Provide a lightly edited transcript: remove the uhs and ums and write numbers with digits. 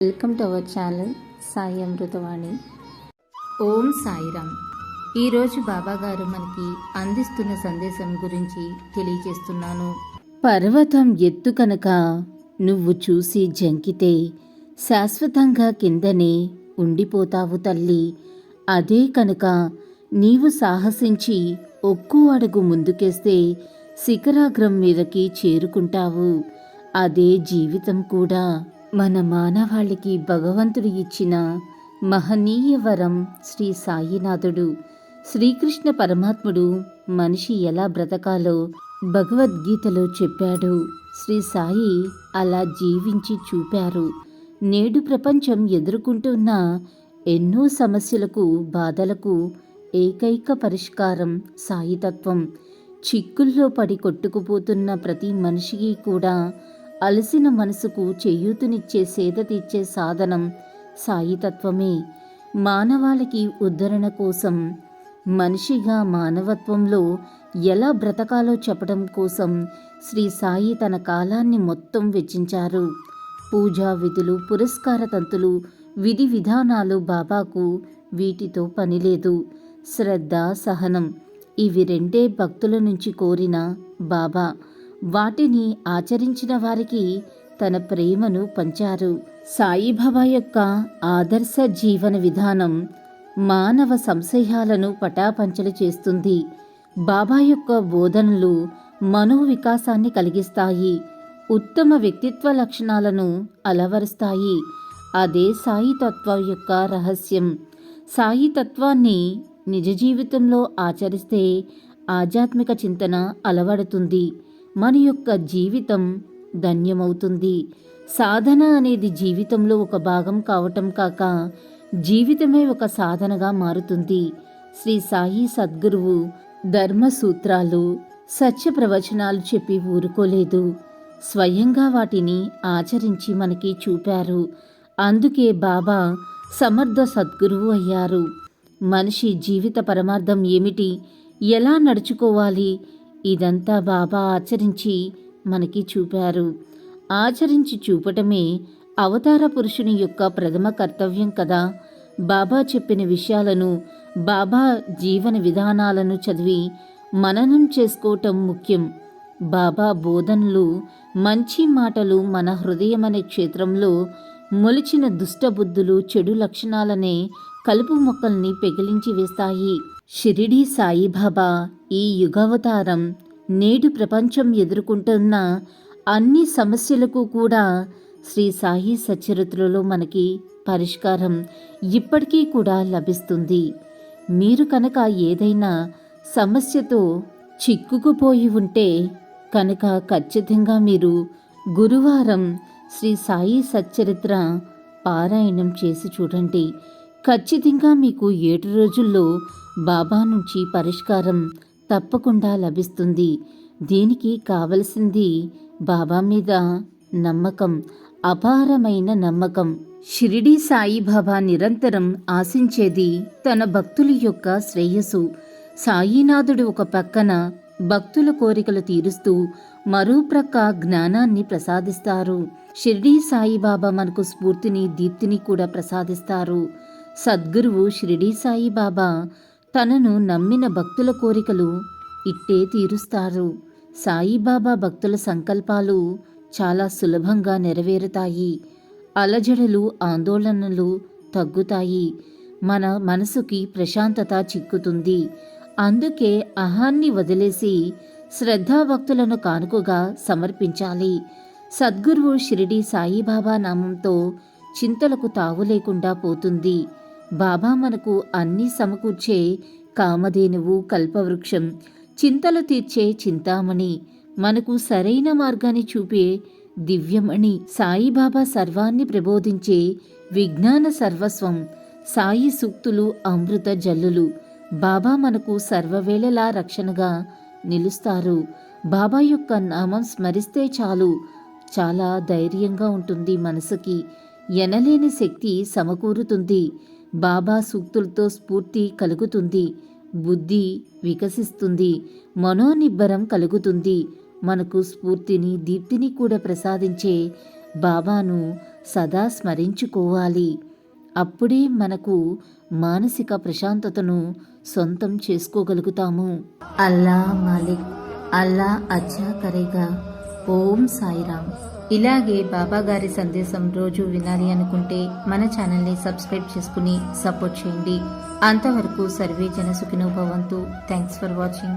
Welcome to our channel Sai Amritavani. ఓం సాయిరామ్. ఈరోజు బాబాగారు మనకి అందిస్తున్న సందేశం గురించి తెలియజేస్తున్నాను. పర్వతం ఎత్తు కనుక నువ్వు చూసి జంకితే శాశ్వతంగా కిందనే ఉండిపోతావు తల్లి. అదే కనుక నీవు సాహసించి ఒక్కో అడుగు ముందుకేస్తే శిఖరాగ్రం మీదకి చేరుకుంటావు. అదే జీవితం కూడా. మన మానవాళికి భగవంతుడు ఇచ్చిన మహనీయ వరం శ్రీ సాయినాథుడు. శ్రీకృష్ణ పరమాత్ముడు మనిషి ఎలా బ్రతకాలో భగవద్గీతలో చెప్పాడు. శ్రీ సాయి అలా జీవించి చూపారు. నేడు ప్రపంచం ఎదుర్కొంటున్న ఎన్నో సమస్యలకు, బాధలకు ఏకైక పరిష్కారం సాయితత్వం. చిక్కుల్లో పడి కొట్టుకుపోతున్న ప్రతి మనిషికి కూడా అలసిన మనసుకు చేయూతనిచ్చే, సేద తీర్చే సాధనం సాయితత్వమే. మానవాళికి ఉద్ధరణ కోసం, మనిషిగా మానవత్వంలో ఎలా బ్రతకాలో చెప్పడం కోసం శ్రీ సాయి తన కాలాన్ని మొత్తం వెచ్చించారు. పూజా విధులు, పురస్కార తంతులు, విధి విధానాలు బాబాకు వీటితో పనిలేదు. శ్రద్ధ, సహనం ఇవి రెండే భక్తుల నుంచి కోరిన బాబా. వాటిని ఆచరించిన వారికి తన ప్రేమను పంచారు. సాయిబాబా యొక్క ఆదర్శ జీవన విధానం మానవ సంశయాలను పటాపంచలు చేస్తుంది. బాబా యొక్క బోధనలు మనోవికాసాన్ని కలిగిస్తాయి, ఉత్తమ వ్యక్తిత్వ లక్షణాలను అలవరుస్తాయి. అదే సాయితత్వం యొక్క రహస్యం. సాయితత్వాన్ని నిజ జీవితంలో ఆచరిస్తే ఆధ్యాత్మిక చింతన అలవడుతుంది. మన యొక్క జీవితం ధన్యమవుతుంది. సాధన అనేది జీవితంలో ఒక భాగం కావటం కాక జీవితమే ఒక సాధనగా మారుతుంది. శ్రీ సాయి సద్గురువు ధర్మ సూత్రాలు, సత్య ప్రవచనాలు చెప్పి ఊరుకోలేదు. స్వయంగా వాటిని ఆచరించి మనకి చూపారు. అందుకే బాబా సమర్థ సద్గురువు అయ్యారు. మనిషి జీవిత పరమార్థం ఏమిటి, ఎలా నడుచుకోవాలి, ఇదంతా బాబా ఆచరించి మనకి చూపారు. ఆచరించి చూపటమే అవతార పురుషుని యొక్క ప్రథమ కర్తవ్యం కదా. బాబా చెప్పిన విషయాలను, బాబా జీవన విధానాలను చదివి మననం చేసుకోవటం ముఖ్యం. బాబా బోధనలు, మంచి మాటలు మన హృదయమనే క్షేత్రంలో మొలిచిన దుష్టబుద్ధులు, చెడు లక్షణాలనే కలుపు మొక్కల్ని పెగిలించి వేస్తాయి. షిరిడీ సాయిబాబా ఈ యుగావతారం నేడు ప్రపంచం ఎదుర్కొంటున్న అన్ని సమస్యలకు కూడా శ్రీ సాయి సచరిత్రలో మనకి పరిష్కారం ఇప్పటికీ కూడా లభిస్తుంది. మీరు కనుక ఏదైనా సమస్యతో చిక్కుకుపోయి ఉంటే కనుక ఖచ్చితంగా మీరు గురువారం శ్రీ సాయి సచ్చరిత్ర పారాయణం చేసి చూడండి. ఖచ్చితంగా మీకు 7 రోజుల్లో బాబా నుంచి పరిష్కారం తప్పకుండా లభిస్తుంది. దీనికి కావలసింది బాబా మీద నమ్మకం, అపారమైన నమ్మకం. షిరిడీ సాయిబాబా నిరంతరం ఆశించేది తన భక్తుల యొక్క శ్రేయస్సు. సాయినాథుడు ఒక పక్కన భక్తుల కోరికలు తీరుస్తూ మరో ప్రక్క జ్ఞానాన్ని ప్రసాదిస్తారు. షిరిడీ సాయిబాబా మనకు స్ఫూర్తిని, దీప్తిని కూడా ప్రసాదిస్తారు. సద్గురువు షిరిడీ సాయిబాబా తనను నమ్మిన భక్తుల కోరికలు ఇట్టే తీరుస్తారు. సాయిబాబా భక్తుల సంకల్పాలు చాలా సులభంగా నెరవేరుతాయి. అలజడులు, ఆందోళనలు తగ్గుతాయి. మన మనసుకి ప్రశాంతత చిక్కుతుంది. అందుకే అహాన్ని వదిలేసి శ్రద్ధాభక్తులను కానుకగా సమర్పించాలి. సద్గురువు షిరిడీ సాయిబాబా నామంతో చింతలకు తావు లేకుండా పోతుంది. బాబా మనకు అన్నీ సమకూర్చే కామధేనువు, కల్పవృక్షం, చింతలు తీర్చే చింతామణి, మనకు సరైన మార్గాన్ని చూపే దివ్యమణి. సాయిబాబా సర్వాన్ని ప్రబోధించే విజ్ఞాన సర్వస్వం. సాయి సూక్తులు అమృత జల్లులు. బాబా మనకు సర్వవేళలా రక్షణగా నిలుస్తారు. బాబా యొక్క నామం స్మరిస్తే చాలు, చాలా ధైర్యంగా ఉంటుంది. మనసుకి ఎనలేని శక్తి సమకూరుతుంది. బాబా సూక్తులతో స్ఫూర్తి కలుగుతుంది. బుద్ధి వికసిస్తుంది. మనోనిబ్బరం కలుగుతుంది. మనకు స్ఫూర్తిని, దీప్తిని కూడా ప్రసాదించే బాబాను సదా స్మరించుకోవాలి. అప్పుడే మనకు మానసిక ప్రశాంతతను సొంతం చేసుకోగలుగుతాము. అల్లా మాలిక్, అల్లా అచ్చా కరేగా. ఓం సాయిరామ్. ఇలాగే బాబా గారి సందేశం రోజు వినాలి అనుకుంటే మన ఛానల్ని సబ్స్క్రైబ్ చేసుకుని సపోర్ట్ చేయండి. అంతవరకు సర్వే జన సుఖినో భవంతు. Thanks for watching.